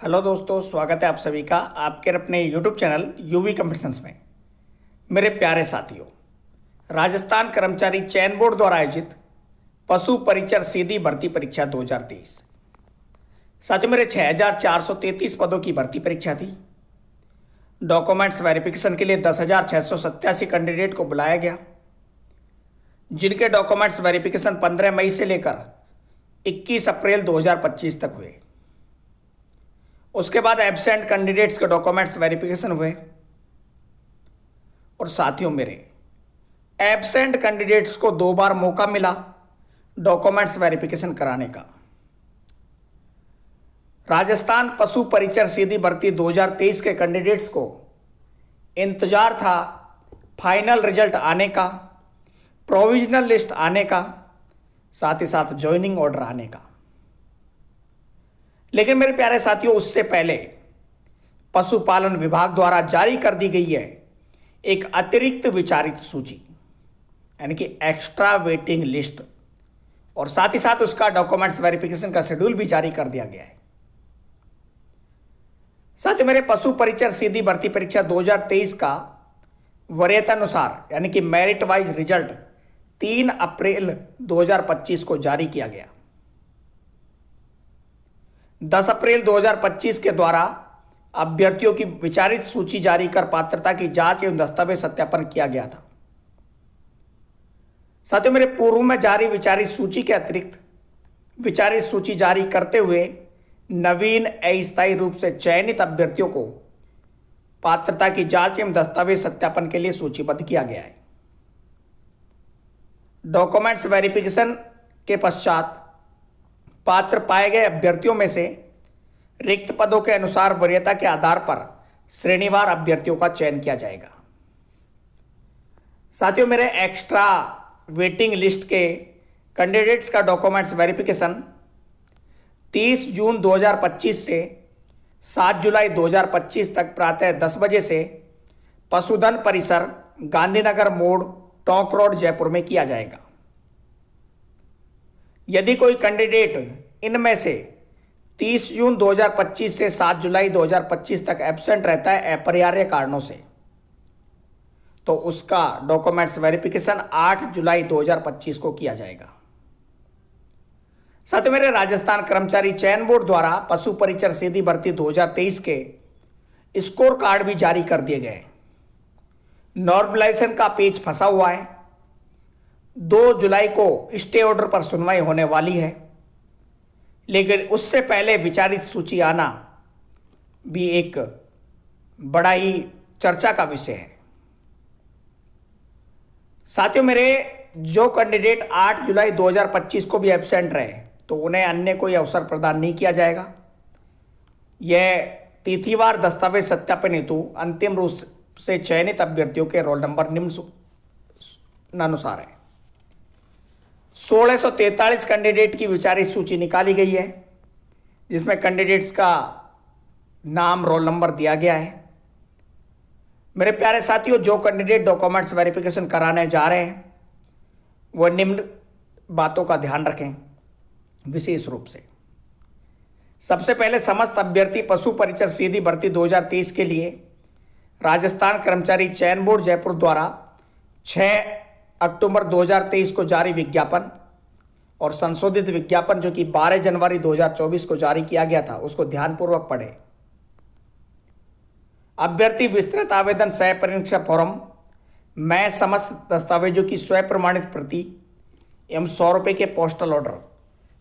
Hello दोस्तों, स्वागत है आप सभी का आपके अपने यूट्यूब चैनल यूवी कंपटीशंस में। मेरे प्यारे साथियों, राजस्थान कर्मचारी चयन बोर्ड द्वारा आयोजित पशु परिचर सीधी भर्ती परीक्षा 2023 साथियों मेरे 6,433 पदों की भर्ती परीक्षा थी। डॉक्यूमेंट्स वेरिफिकेशन के लिए 10,687 कैंडिडेट को बुलाया गया, जिनके डॉक्यूमेंट्स वेरिफिकेशन 15 मई से लेकर 21 अप्रैल 2025 तक हुए। उसके बाद एब्सेंट कैंडिडेट्स के डॉक्यूमेंट्स वेरिफिकेशन हुए। और साथियों मेरे एब्सेंट कैंडिडेट्स को 2 बार मौका मिला डॉक्यूमेंट्स वेरिफिकेशन कराने का। राजस्थान पशु परिचर सीधी भर्ती 2023 के कैंडिडेट्स को इंतजार था फाइनल रिजल्ट आने का, प्रोविजनल लिस्ट आने का, साथ ही साथ ज्वाइनिंग ऑर्डर आने का। लेकिन मेरे प्यारे साथियों, उससे पहले पशुपालन विभाग द्वारा जारी कर दी गई है एक अतिरिक्त विचारित सूची, यानी कि एक्स्ट्रा वेटिंग लिस्ट, और साथ ही साथ उसका डॉक्यूमेंट्स वेरिफिकेशन का शेड्यूल भी जारी कर दिया गया है। साथियों मेरे पशु परिचर सीधी भर्ती परीक्षा 2023 का वरीयतानुसार यानी कि मेरिट वाइज रिजल्ट 3 अप्रैल 2025 को जारी किया गया। 10 अप्रैल 2025 के द्वारा अभ्यर्थियों की विचारित सूची जारी कर पात्रता की जांच एवं दस्तावेज सत्यापन किया गया था। साथियों मेरे पूर्व में जारी विचारित सूची के अतिरिक्त विचारित सूची जारी करते हुए नवीन अस्थायी रूप से चयनित अभ्यर्थियों को पात्रता की जांच एवं दस्तावेज सत्यापन के लिए सूचीबद्ध किया गया है। डॉक्यूमेंट्स वेरिफिकेशन के पश्चात पात्र पाए गए अभ्यर्थियों में से रिक्त पदों के अनुसार वरीयता के आधार पर श्रेणीवार अभ्यर्थियों का चयन किया जाएगा। साथियों मेरे एक्स्ट्रा वेटिंग लिस्ट के कैंडिडेट्स का डॉक्यूमेंट्स वेरिफिकेशन 30 जून 2025 से 7 जुलाई 2025 तक प्रातः 10 बजे से पशुधन परिसर, गांधीनगर मोड़, टोंक रोड, जयपुर में किया जाएगा। यदि कोई कैंडिडेट इनमें से 30 जून 2025 से 7 जुलाई 2025 तक एब्सेंट रहता है अपरिहार्य कारणों से, तो उसका डॉक्यूमेंट्स वेरिफिकेशन 8 जुलाई 2025 को किया जाएगा। साथ ही मेरे राजस्थान कर्मचारी चयन बोर्ड द्वारा पशु परिचर सीधी भर्ती 2023 के स्कोर कार्ड भी जारी कर दिए गए। नॉर्मलाइजेशन का पेज फंसा हुआ है। 2 जुलाई को स्टे ऑर्डर पर सुनवाई होने वाली है, लेकिन उससे पहले विचारित सूची आना भी एक बड़ा ही चर्चा का विषय है। साथियों मेरे जो कैंडिडेट 8 जुलाई 2025 को भी एब्सेंट रहे तो उन्हें अन्य कोई अवसर प्रदान नहीं किया जाएगा। यह तिथिवार दस्तावेज सत्यापन हेतु अंतिम रूप से चयनित अभ्यर्थियों के रोल नंबर निम्नानुसार है। 1643 कैंडिडेट की विचारित सूची निकाली गई है, जिसमें कैंडिडेट्स का नाम, रोल नंबर दिया गया है। मेरे प्यारे साथियों, जो कैंडिडेट डॉक्यूमेंट्स वेरिफिकेशन कराने जा रहे हैं वह निम्न बातों का ध्यान रखें विशेष रूप से। सबसे पहले समस्त अभ्यर्थी पशु परिचर सीधी भर्ती 2023 के लिए राजस्थान कर्मचारी चयन बोर्ड जयपुर द्वारा 6 अक्टूबर 2023 को जारी विज्ञापन और संशोधित विज्ञापन जो कि 12 जनवरी 2024 को जारी किया गया था उसको ध्यानपूर्वक पढ़े। अभ्यर्थी विस्तृत आवेदन सह परीक्षा फॉर्म में समस्त दस्तावेजों की स्वयं प्रमाणित प्रति एवं 100 रुपये के पोस्टल ऑर्डर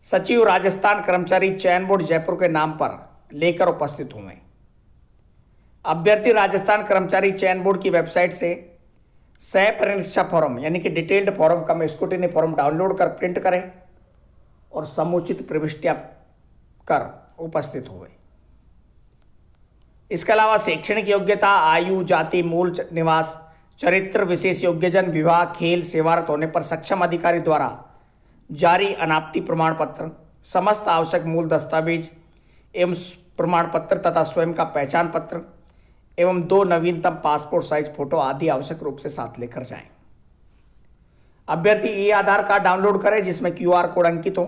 सचिव राजस्थान कर्मचारी चयन बोर्ड जयपुर के नाम पर लेकर उपस्थित हुए। अभ्यर्थी राजस्थान कर्मचारी चयन बोर्ड की वेबसाइट से सह परीक्षा फॉर्म यानी कि डिटेल्ड फॉर्म कम स्क्रूटिनी फॉर्म डाउनलोड कर प्रिंट करें और समुचित प्रविष्टियां कर उपस्थित हुए। इसके अलावा शैक्षणिक योग्यता, आयु, जाति, मूल निवास, चरित्र, विशेष योग्यजन, विवाह, खेल, सेवारत होने पर सक्षम अधिकारी द्वारा जारी अनापत्ति प्रमाण पत्र, समस्त आवश्यक मूल दस्तावेज एवं प्रमाण पत्र तथा स्वयं का पहचान पत्र एवं 2 नवीनतम पासपोर्ट साइज फोटो आदि आवश्यक रूप से साथ लेकर जाएं। अभ्यर्थी ई आधार कार्ड डाउनलोड करें जिसमें QR कोड अंकित हो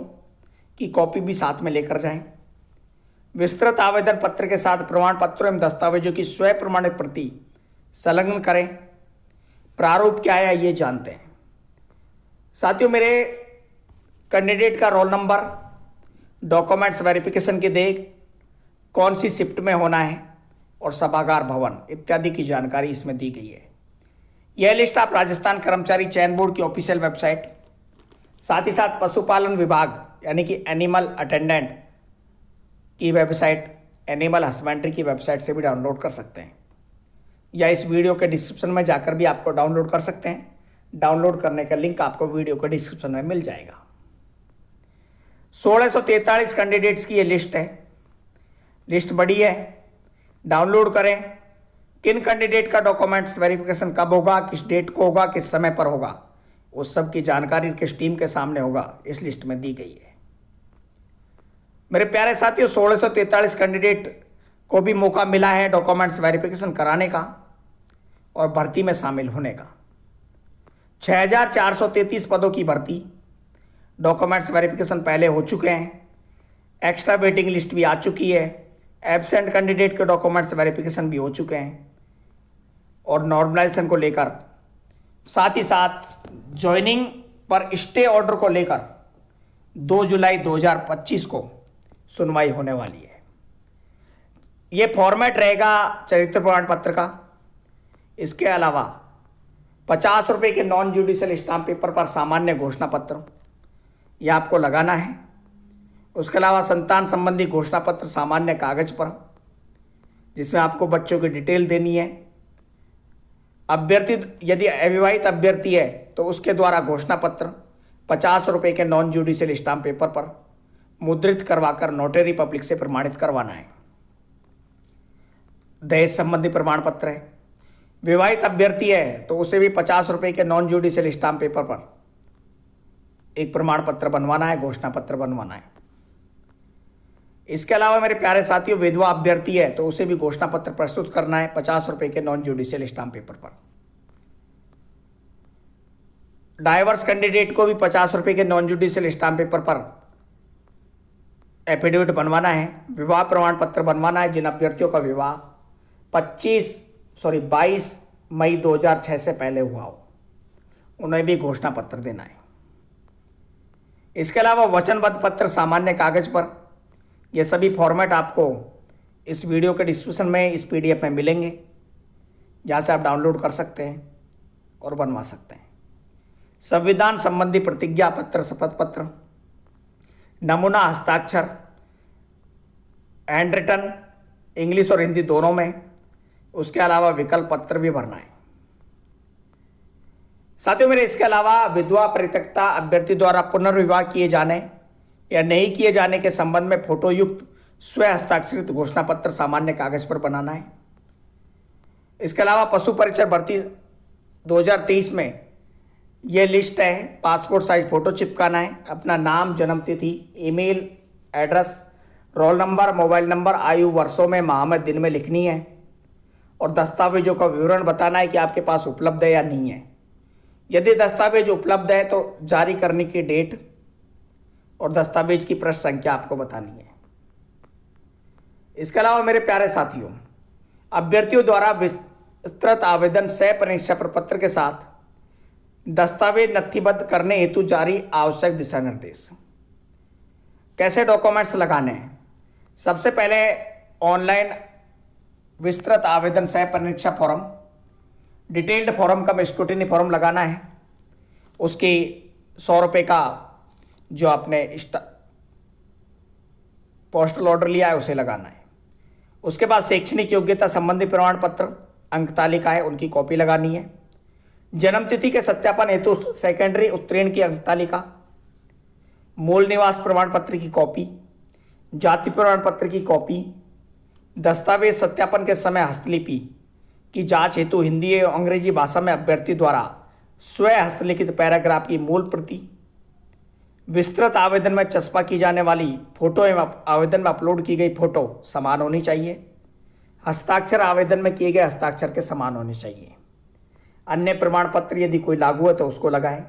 की कॉपी भी साथ में लेकर जाएं। विस्तृत आवेदन पत्र के साथ प्रमाण पत्रों एवं दस्तावेजों की स्वयं प्रमाणित प्रति संलग्न करें। प्रारूप क्या है ये जानते हैं। साथियों, मेरे कैंडिडेट का रोल नंबर, डॉक्यूमेंट्स वेरिफिकेशन की डेट, कौन सी शिफ्ट में होना है और सभागार भवन इत्यादि की जानकारी इसमें दी गई है। यह लिस्ट आप राजस्थान कर्मचारी चयन बोर्ड की ऑफिशियल वेबसाइट, साथ ही साथ पशुपालन विभाग यानी कि एनिमल अटेंडेंट की वेबसाइट, एनिमल हस्बेंड्री की वेबसाइट से भी डाउनलोड कर सकते हैं, या इस वीडियो के डिस्क्रिप्शन में जाकर भी आपको डाउनलोड कर सकते हैं। डाउनलोड करने का लिंक आपको वीडियो के डिस्क्रिप्शन में मिल जाएगा। 1643 कैंडिडेट्स की ये लिस्ट है। लिस्ट बड़ी है, डाउनलोड करें। किन कैंडिडेट का डॉक्यूमेंट्स वेरिफिकेशन कब होगा, किस डेट को होगा, किस समय पर होगा, उस सब की जानकारी किस टीम के सामने होगा, इस लिस्ट में दी गई है। मेरे प्यारे साथियों, 1643 कैंडिडेट को भी मौका मिला है डॉक्यूमेंट्स वेरिफिकेशन कराने का और भर्ती में शामिल होने का। 6433 पदों की भर्ती, डॉक्यूमेंट्स वेरिफिकेशन पहले हो चुके हैं, एक्स्ट्रा वेटिंग लिस्ट भी आ चुकी है, एब्सेंट कैंडिडेट के डॉक्यूमेंट्स वेरिफिकेशन भी हो चुके हैं और नॉर्मलाइजेशन को लेकर, साथ ही साथ ज्वाइनिंग पर स्टे ऑर्डर को लेकर 2 जुलाई 2025 को सुनवाई होने वाली है। ये फॉर्मेट रहेगा चरित्र प्रमाण पत्र का। इसके अलावा 50 रुपये के नॉन जुडिशियल स्टाम्प पेपर पर सामान्य घोषणा पत्र यह आपको लगाना है। उसके अलावा संतान संबंधी घोषणा पत्र सामान्य कागज पर, जिसमें आपको बच्चों की डिटेल देनी है। अभ्यर्थी यदि अविवाहित अभ्यर्थी है तो उसके द्वारा घोषणा पत्र 50 रुपये के नॉन जुडिशियल स्टाम्प पेपर पर मुद्रित करवाकर नोटरी पब्लिक से प्रमाणित करवाना है। दहेज संबंधी प्रमाण पत्र है। विवाहित अभ्यर्थी है तो उसे भी 50 रुपये के नॉन जुडिशियल स्टाम्प पेपर पर एक प्रमाण पत्र बनवाना है, घोषणा पत्र बनवाना है। इसके अलावा मेरे प्यारे साथियों, विधवा अभ्यर्थी है तो उसे भी घोषणा पत्र प्रस्तुत करना है 50 रुपये के नॉन जुडिशियल स्टाम्प पेपर पर। डाइवर्स कैंडिडेट को भी 50 रुपये के नॉन जुडिशियल स्टाम्प पेपर पर एफिडेविट बनवाना है, विवाह प्रमाण पत्र बनवाना है। जिन अभ्यर्थियों का विवाह 22 मई 2006 से पहले हुआ हो, उन्हें भी घोषणा पत्र देना है। इसके अलावा वचनबद्ध पत्र सामान्य कागज पर, ये सभी फॉर्मेट आपको इस वीडियो के डिस्क्रिप्शन में इस PDF में मिलेंगे, जहाँ से आप डाउनलोड कर सकते हैं और बनवा सकते हैं। संविधान संबंधी प्रतिज्ञा पत्र, शपथ पत्र, नमूना हस्ताक्षर, हैंड रिटन इंग्लिश और हिंदी दोनों में। उसके अलावा विकल्प पत्र भी भरना है। साथियों मेरे, इसके अलावा विधवा परित्यक्ता अभ्यर्थी द्वारा पुनर्विवाह किए जाने या नहीं किए जाने के संबंध में फोटो युक्त स्व हस्ताक्षरित घोषणा पत्र सामान्य कागज पर बनाना है। इसके अलावा पशु परिचय भर्ती 2023 में यह लिस्ट है, पासपोर्ट साइज फोटो चिपकाना है, अपना नाम, जन्म तिथि, email address, roll number, mobile number, आयु वर्षों में, माह में, दिन में लिखनी है और दस्तावेजों का विवरण बताना है कि आपके पास उपलब्ध है या नहीं है। यदि दस्तावेज उपलब्ध है तो जारी करने की डेट और दस्तावेज की पृष्ठ संख्या आपको बतानी है। इसके अलावा मेरे प्यारे साथियों, अभ्यर्थियों द्वारा विस्तृत आवेदन सह परीक्षा प्रपत्र के साथ दस्तावेज नथिबद्ध करने हेतु जारी आवश्यक दिशा निर्देश। कैसे डॉक्यूमेंट्स लगाने हैं? सबसे पहले ऑनलाइन विस्तृत आवेदन सह परीक्षा फॉर्म, डिटेल्ड फॉर्म का स्क्रूटिनी फॉर्म लगाना है। उसकी 100 रुपये का जो आपने पोस्टल ऑर्डर लिया है उसे लगाना है। उसके बाद शैक्षणिक योग्यता संबंधी प्रमाण पत्र, अंक तालिका है, उनकी कॉपी लगानी है। जन्म तिथि के सत्यापन हेतु सेकेंडरी उत्तीर्ण की अंक तालिका, मूल निवास प्रमाण पत्र की कॉपी, जाति प्रमाण पत्र की कॉपी, दस्तावेज सत्यापन के समय हस्तलिपि की जांच हेतु हिंदी एवं अंग्रेजी भाषा में अभ्यर्थी द्वारा स्व हस्तलिखित पैराग्राफ की मूल प्रति, विस्तृत आवेदन में चस्पा की जाने वाली फोटो एवं आवेदन में अपलोड की गई फोटो समान होनी चाहिए। हस्ताक्षर आवेदन में किए गए हस्ताक्षर के समान होने चाहिए। अन्य प्रमाण पत्र यदि कोई लागू है तो उसको लगाएं।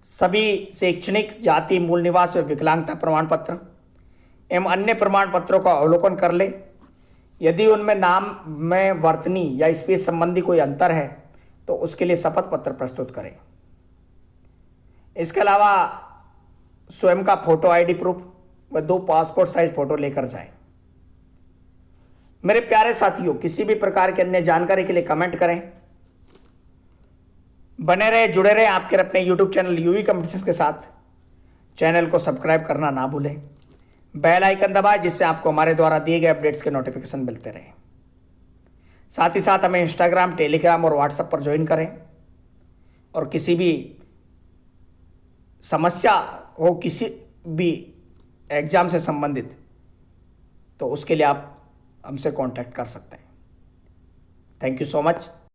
सभी शैक्षणिक, जाति, मूल निवास व विकलांगता प्रमाण पत्र एवं अन्य प्रमाण पत्रों का अवलोकन कर ले। यदि उनमें नाम में वर्तनी या स्पेस संबंधी कोई अंतर है तो उसके लिए शपथ पत्र प्रस्तुत करें। इसके अलावा स्वयं का फोटो आईडी प्रूफ व 2 पासपोर्ट साइज फोटो लेकर जाएं। मेरे प्यारे साथियों, किसी भी प्रकार की अन्य जानकारी के लिए कमेंट करें। बने रहे, जुड़े रहे आपके अपने यूट्यूब चैनल यूवी कंपटीशन के साथ। चैनल को सब्सक्राइब करना ना भूलें, बेल आइकन दबाएं जिससे आपको हमारे द्वारा दिए गए अपडेट्स के नोटिफिकेशन मिलते रहें। साथ ही साथ हमें इंस्टाग्राम, टेलीग्राम और व्हाट्सएप पर ज्वाइन करें। और किसी भी समस्या हो, किसी भी एग्जाम से संबंधित, तो उसके लिए आप हमसे कांटेक्ट कर सकते हैं। Thank you so much.